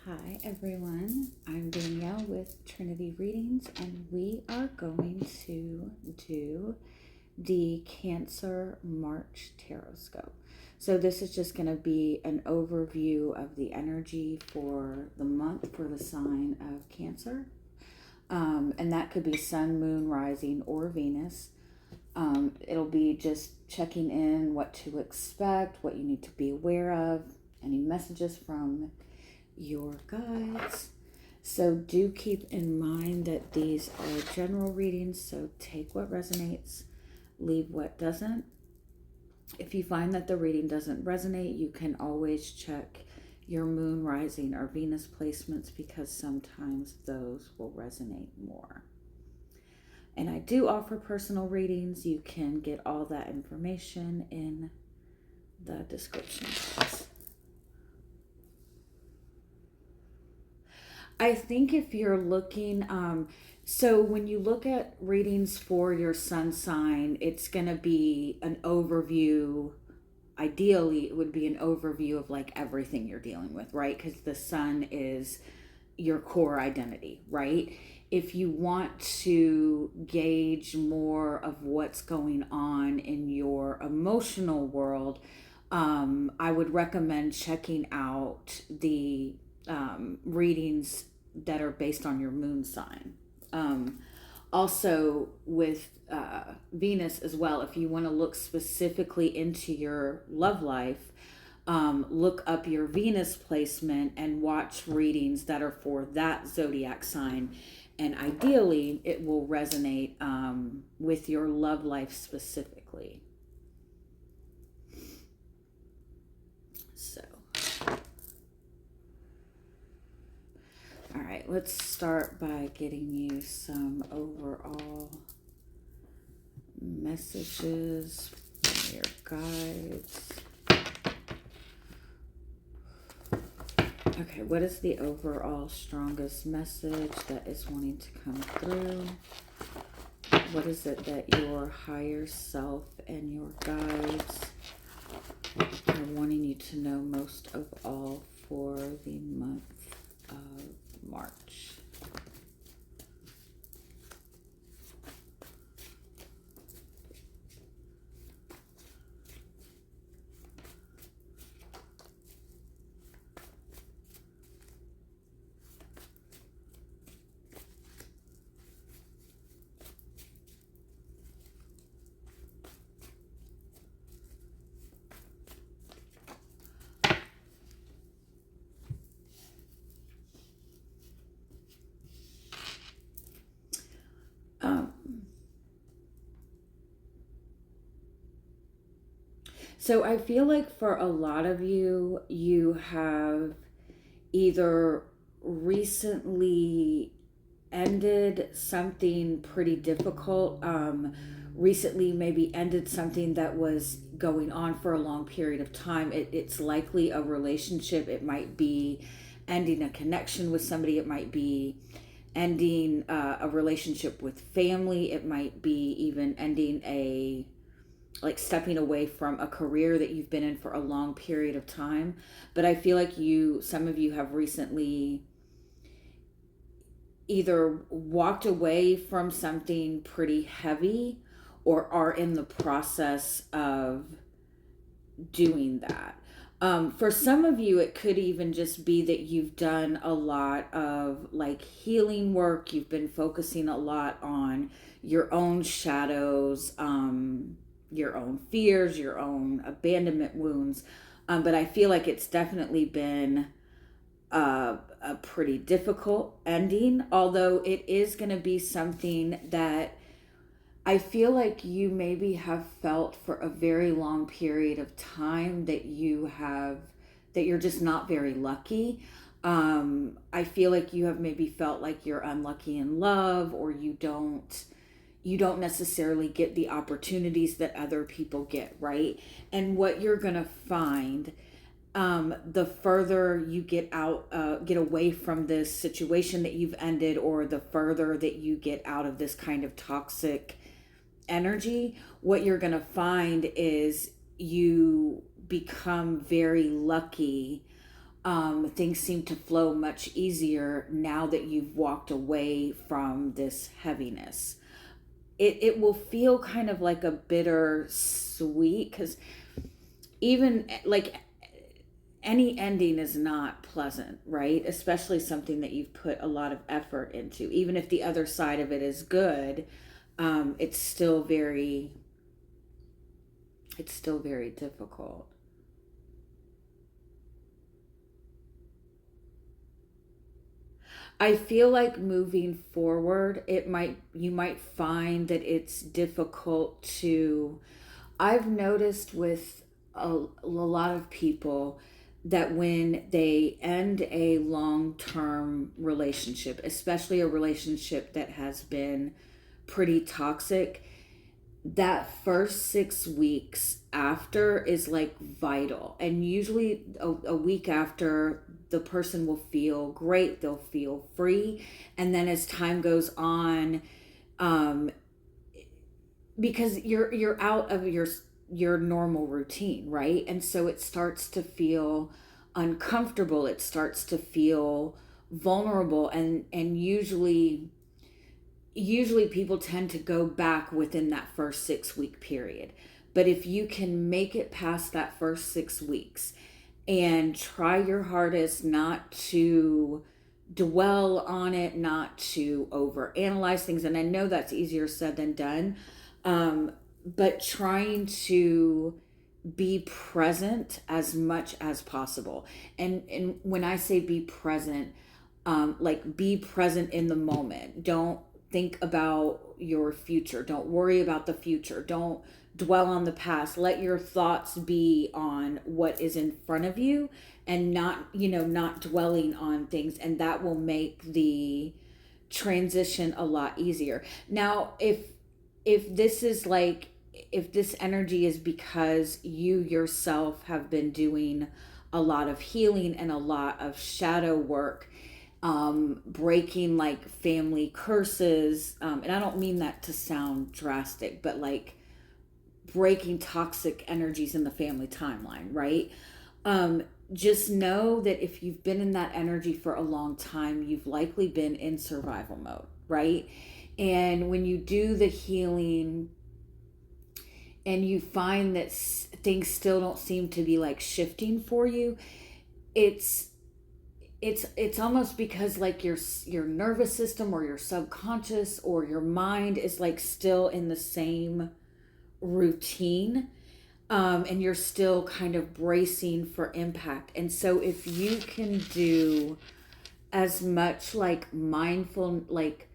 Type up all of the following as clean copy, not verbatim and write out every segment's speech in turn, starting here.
Hi everyone, I'm Danielle with Trinity Readings, and we are going to do the Cancer March Tarotscope. So this is just going to be an overview of the energy for the month for the sign of Cancer. And that could be Sun, Moon, Rising, or Venus. It'll be just checking in what to expect, what you need to be aware of, any messages from your guides. So do keep in mind that these are general readings, so take what resonates, leave what doesn't. If you find that the reading doesn't resonate, you can always check your moon, rising, or Venus placements because sometimes those will resonate more. And I do offer personal readings. You can get all that information in the description box. I think if you're looking, so when you look at readings for your sun sign, it's going to be an overview. Ideally, it would be an overview of like everything you're dealing with, right? Because the sun is your core identity, right? If you want to gauge more of what's going on in your emotional world, I would recommend checking out the readings that are based on your moon sign. Also with Venus as well, if you want to look specifically into your love life, look up your Venus placement and watch readings that are for that zodiac sign. And ideally, it will resonate with your love life specifically. So, all right, let's start by getting you some overall messages from your guides. Okay, what is the overall strongest message that is wanting to come through? What is it that your higher self and your guides are wanting you to know most of all for the month of March? So I feel like for a lot of you, you have either recently ended something pretty difficult, recently maybe ended something that was going on for a long period of time. It's likely a relationship. It might be ending a connection with somebody. It might be ending a relationship with family. It might be even ending like stepping away from a career that you've been in for a long period of time. But I feel like some of you have recently either walked away from something pretty heavy or are in the process of doing that. For some of you, it could even just be that you've done a lot of like healing work. You've been focusing a lot on your own shadows, your own fears, your own abandonment wounds. But I feel like it's definitely been a pretty difficult ending, although it is going to be something that I feel like you maybe have felt for a very long period of time that you're just not very lucky. I feel like you have maybe felt like you're unlucky in love, or you don't necessarily get the opportunities that other people get, right? And what you're gonna find, the further you get away from this situation that you've ended, or the further that you get out of this kind of toxic energy, what you're gonna find is you become very lucky things seem to flow much easier now that you've walked away from this heaviness. It will feel kind of like a bitter sweet, because even like any ending is not pleasant, right? Especially something that you've put a lot of effort into. Even if the other side of it is good, it's still very difficult. I feel like moving forward, you might find that it's difficult to. I've noticed with a lot of people that when they end a long-term relationship, especially a relationship that has been pretty toxic, that first 6 weeks after is like vital. And usually a week after, the person will feel great, they'll feel free. And then as time goes on, um, because you're out of your normal routine, right? And so it starts to feel uncomfortable, it starts to feel vulnerable, and usually people tend to go back within that first 6 week period. But if you can make it past that first 6 weeks and try your hardest not to dwell on it, not to overanalyze things, and I know that's easier said than done, but trying to be present as much as possible. And when I say be present, like be present in the moment. Don't think about your future. Don't worry about the future. Don't dwell on the past. Let your thoughts be on what is in front of you, and not dwelling on things, and that will make the transition a lot easier. Now, if this is like, if this energy is because you yourself have been doing a lot of healing and a lot of shadow work, breaking like family curses, and I don't mean that to sound drastic, but like breaking toxic energies in the family timeline, right? Just know that if you've been in that energy for a long time, you've likely been in survival mode, right? And when you do the healing and you find that things still don't seem to be like shifting for you, it's almost because like your nervous system or your subconscious or your mind is like still in the same routine, and you're still kind of bracing for impact. And so if you can do as much like mindful, like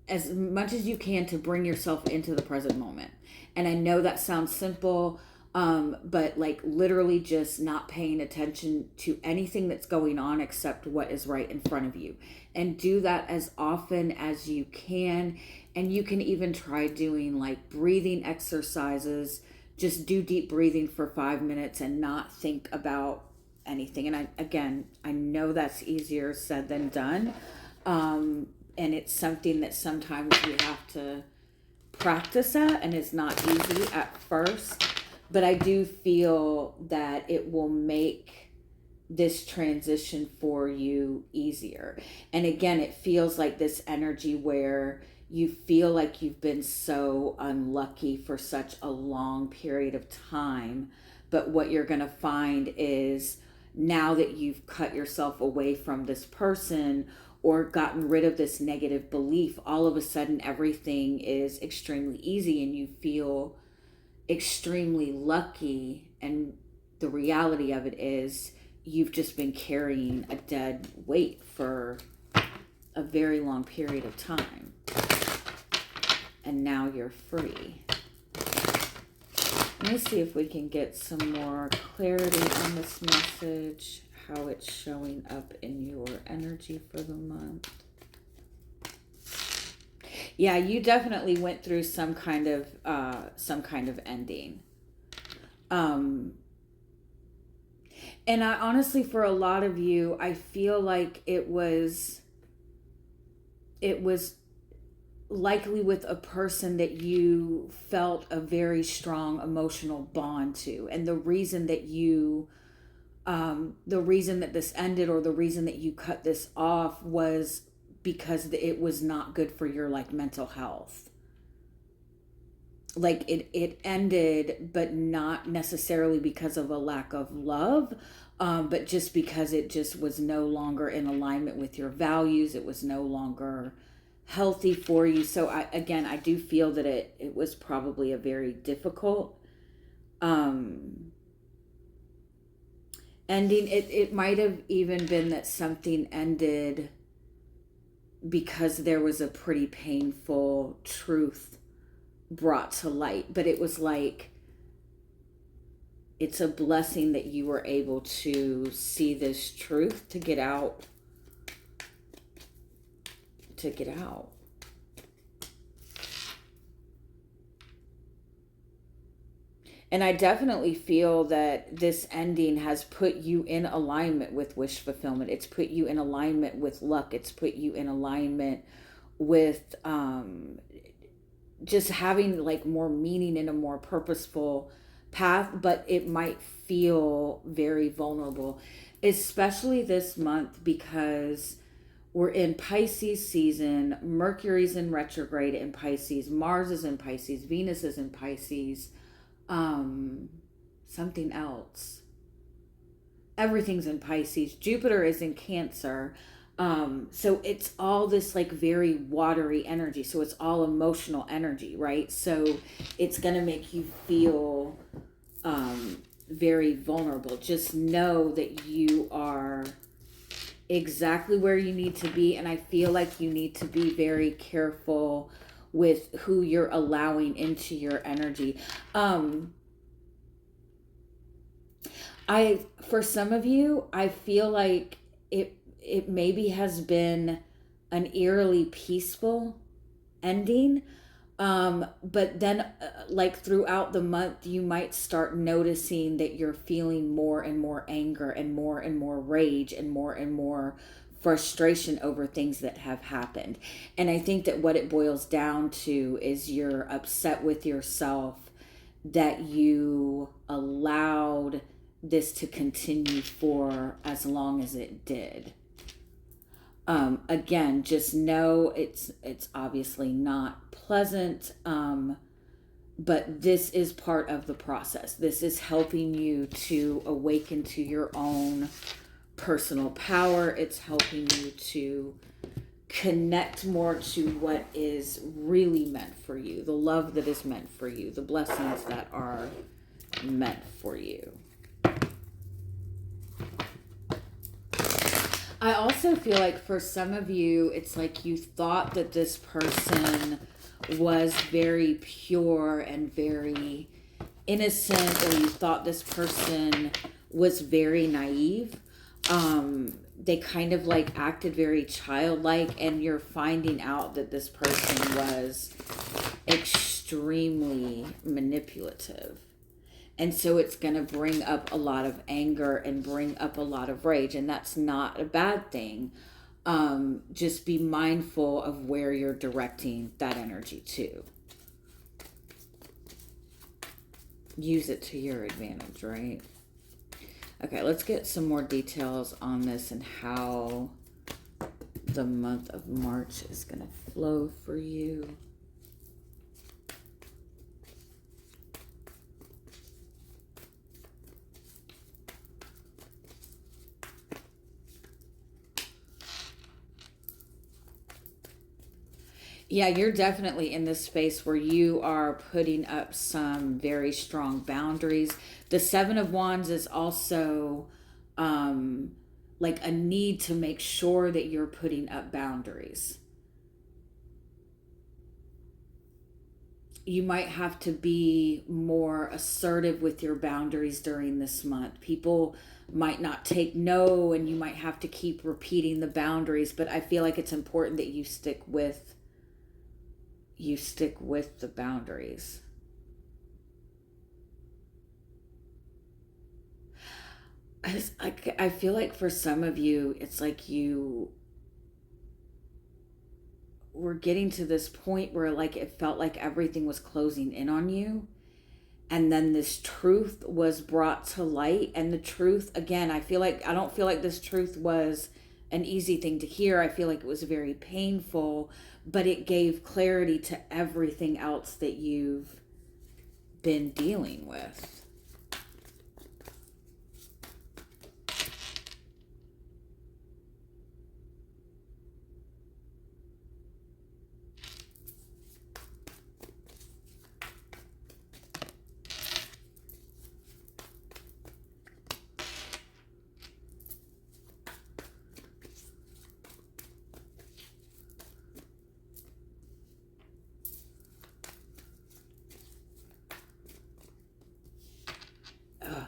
as much as you can to bring yourself into the present moment. And I know that sounds simple, but like literally just not paying attention to anything that's going on except what is right in front of you. And do that as often as you can. And you can even try doing like breathing exercises. Just do deep breathing for 5 minutes and not think about anything. And I know that's easier said than done. And it's something that sometimes we have to practice at, and it's not easy at first, but I do feel that it will make this transition for you easier. And again, it feels like this energy where you feel like you've been so unlucky for such a long period of time, but what you're going to find is now that you've cut yourself away from this person or gotten rid of this negative belief, all of a sudden everything is extremely easy and you feel extremely lucky. And the reality of it is you've just been carrying a dead weight for a very long period of time. And now you're free. Let me see if we can get some more clarity on this message, how it's showing up in your energy for the month. Yeah, you definitely went through some kind of ending. And I honestly, for a lot of you, I feel like it was likely with a person that you felt a very strong emotional bond to. And the reason that you the reason that this ended, or the reason that you cut this off, was because it was not good for your like mental health. Like it ended, but not necessarily because of a lack of love, but just because it just was no longer in alignment with your values. It was no longer healthy for you. So I do feel that it was probably a very difficult ending. It might have even been that something ended because there was a pretty painful truth brought to light, but it was like, it's a blessing that you were able to see this truth, to get out. And I definitely feel that this ending has put you in alignment with wish fulfillment. It's put you in alignment with luck. It's put you in alignment with just having like more meaning and a more purposeful path. But it might feel very vulnerable, especially this month, because we're in Pisces season. Mercury's in retrograde in Pisces. Mars is in Pisces. Venus is in Pisces. Something else. Everything's in Pisces. Jupiter is in Cancer. So it's all this like very watery energy. So it's all emotional energy, right? So it's going to make you feel very vulnerable. Just know that you are exactly where you need to be. And I feel like you need to be very careful with who you're allowing into your energy. For some of you, I feel like it maybe has been an eerily peaceful ending. But then like throughout the month, you might start noticing that you're feeling more and more anger and more rage and more frustration over things that have happened. And I think that what it boils down to is you're upset with yourself that you allowed this to continue for as long as it did. Again, just know it's obviously not pleasant, but this is part of the process. This is helping you to awaken to your own personal power. It's helping you to connect more to what is really meant for you, the love that is meant for you, the blessings that are meant for you. I also feel like for some of you, it's like you thought that this person was very pure and very innocent, or you thought this person was very naive. They kind of like acted very childlike, and you're finding out that this person was extremely manipulative. And so it's going to bring up a lot of anger and bring up a lot of rage. And that's not a bad thing. Just be mindful of where you're directing that energy to. Use it to your advantage, right? Okay, let's get some more details on this and how the month of March is going to flow for you. Yeah, you're definitely in this space where you are putting up some very strong boundaries. The Seven of Wands is also like a need to make sure that you're putting up boundaries. You might have to be more assertive with your boundaries during this month. People might not take no, and you might have to keep repeating the boundaries, but I feel like it's important that you stick with the boundaries. I feel like for some of you, it's like you were getting to this point where like it felt like everything was closing in on you, and then this truth was brought to light. And the truth, again, I don't feel like this truth was an easy thing to hear. I feel like it was very painful, but it gave clarity to everything else that you've been dealing with.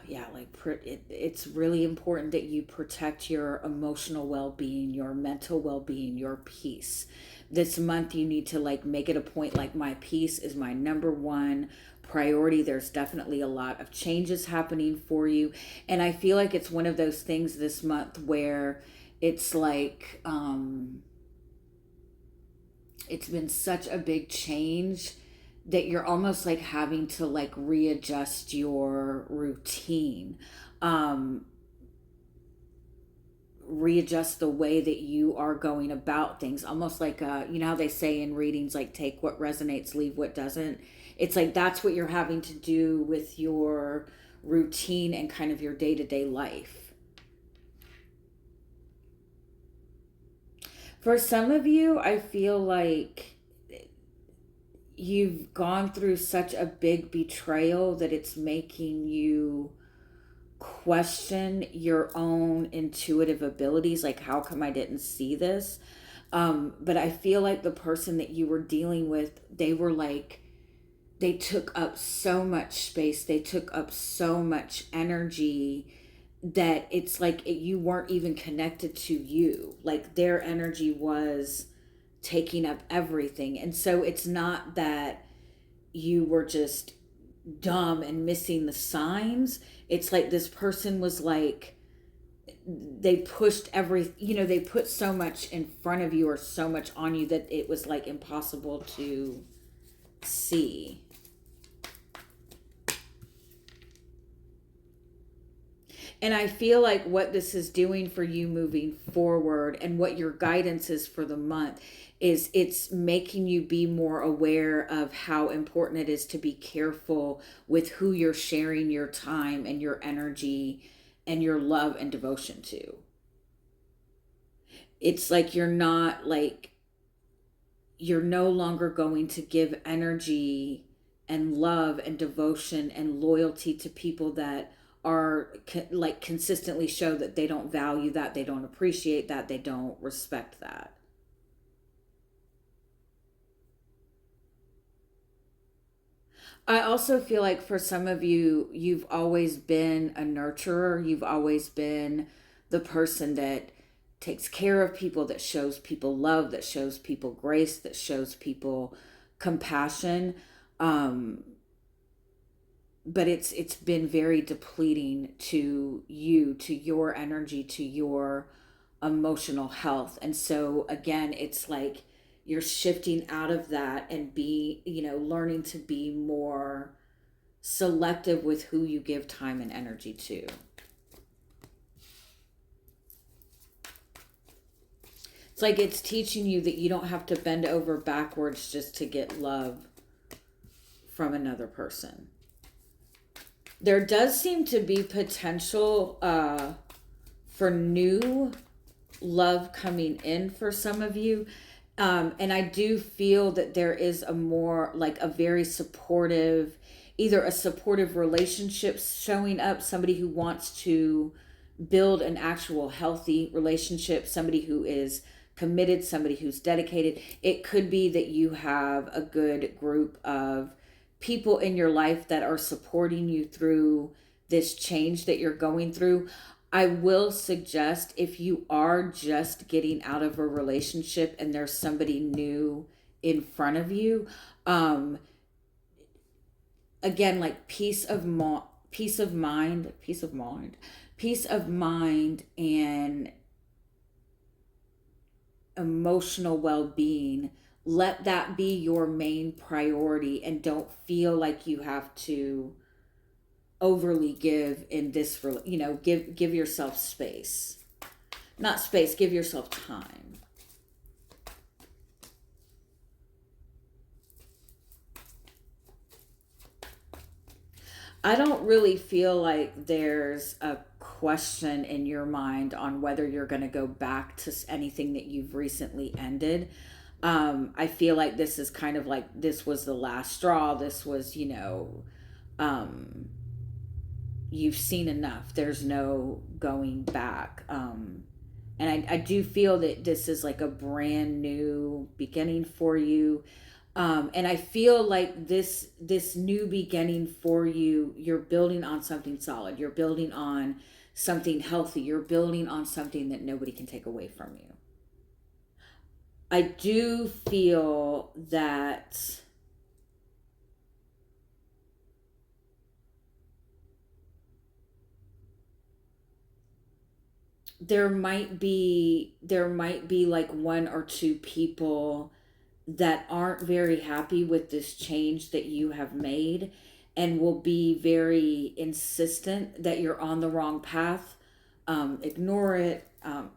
Yeah, like it's really important that you protect your emotional well-being, your mental well-being, your peace. This month you need to like make it a point, like my peace is my number one priority. There's definitely a lot of changes happening for you, and I feel like it's one of those things this month where it's like it's been such a big change that you're almost like having to like readjust your routine, um readjust the way that you are going about things, almost like you know how they say in readings, like take what resonates, leave what doesn't. It's like that's what you're having to do with your routine and kind of your day-to-day life. For some of you, I feel like you've gone through such a big betrayal that it's making you question your own intuitive abilities. Like, how come I didn't see this? But I feel like the person that you were dealing with, they were like, they took up so much space, they took up so much energy that it's like you weren't even connected to you. Like, their energy was taking up everything. And so it's not that you were just dumb and missing the signs. It's like this person was like, they pushed every, you know, they put so much in front of you or so much on you that it was like impossible to see. And I feel like what this is doing for you moving forward and what your guidance is for the month is it's making you be more aware of how important it is to be careful with who you're sharing your time and your energy and your love and devotion to. It's like you're no longer going to give energy and love and devotion and loyalty to people that are like consistently show that they don't value that, they don't appreciate that, they don't respect that. I also feel like for some of you, you've always been a nurturer. You've always been the person that takes care of people, that shows people love, that shows people grace, that shows people compassion. Um, but it's been very depleting to you, to your energy, to your emotional health. And so again, it's like you're shifting out of that and be, you know, learning to be more selective with who you give time and energy to. It's like it's teaching you that you don't have to bend over backwards just to get love from another person. There does seem to be potential for new love coming in for some of you. And I do feel that there is a more like a very supportive, either a supportive relationship showing up, somebody who wants to build an actual healthy relationship, somebody who is committed, somebody who's dedicated. It could be that you have a good group of people in your life that are supporting you through this change that you're going through. I will suggest, if you are just getting out of a relationship and there's somebody new in front of you, um, again, like peace of mind, and emotional well-being. Let that be your main priority, and don't feel like you have to overly give in this, give yourself space. Not space, give yourself time. I don't really feel like there's a question in your mind on whether you're going to go back to anything that you've recently ended. I feel like this is kind of like this was the last straw. This was, um, you've seen enough. There's no going back. And I do feel that this is like a brand new beginning for you. And I feel like this new beginning for you, you're building on something solid. You're building on something healthy. You're building on something that nobody can take away from you. I do feel that there might be like one or two people that aren't very happy with this change that you have made and will be very insistent that you're on the wrong path. Ignore it.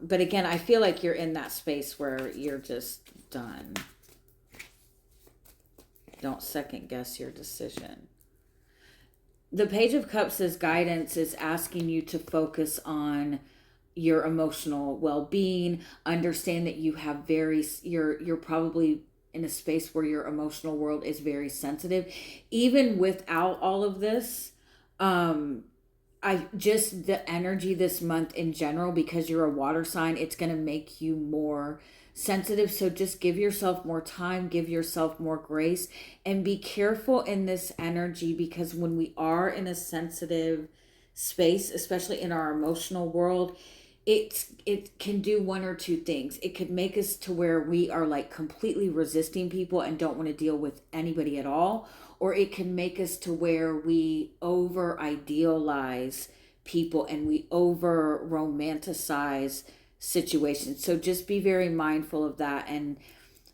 But again, I feel like you're in that space where you're just done. Don't second guess your decision. The Page of Cups as guidance is asking you to focus on your emotional well-being. Understand that you have you're probably in a space where your emotional world is very sensitive. Even without all of this, I just the energy this month in general, because you're a water sign, it's going to make you more sensitive. So just give yourself more time, give yourself more grace, and be careful in this energy, because when we are in a sensitive space, especially in our emotional world, it can do one or two things. It could make us to where we are like completely resisting people and don't want to deal with anybody at all, or it can make us to where we over idealize people and we over romanticize situations. So just be very mindful of that. And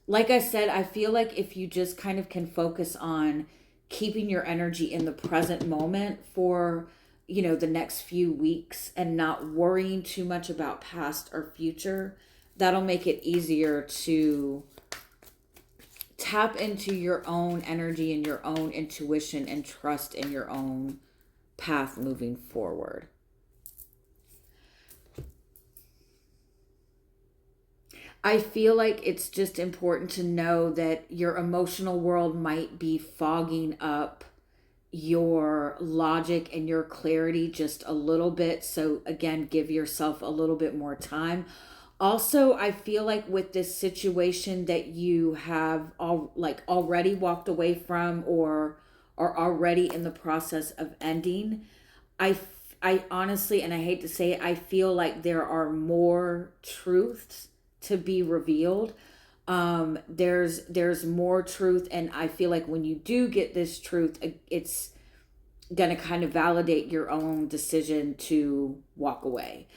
like I said, I feel like if you just kind of can focus on keeping your energy in the present moment for the next few weeks and not worrying too much about past or future, that'll make it easier to tap into your own energy and your own intuition and trust in your own path moving forward. I feel like it's just important to know that your emotional world might be fogging up your logic and your clarity just a little bit. So again, give yourself a little bit more time. Also, I feel like with this situation that you have already walked away from or are already in the process of ending, I honestly, and I hate to say it, I feel like there are more truths to be revealed. There's more truth, and I feel like when you do get this truth, it's gonna kind of validate your own decision to walk away.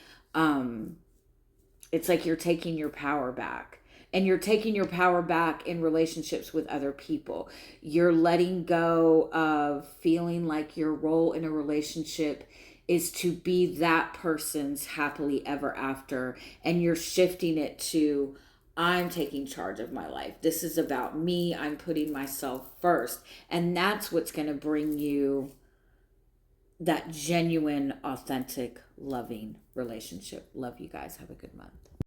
It's like you're taking your power back, and you're taking your power back in relationships with other people. You're letting go of feeling like your role in a relationship is to be that person's happily ever after, and you're shifting it to, I'm taking charge of my life. This is about me. I'm putting myself first. And that's what's going to bring you that genuine, authentic, loving relationship. Love you guys. Have a good month.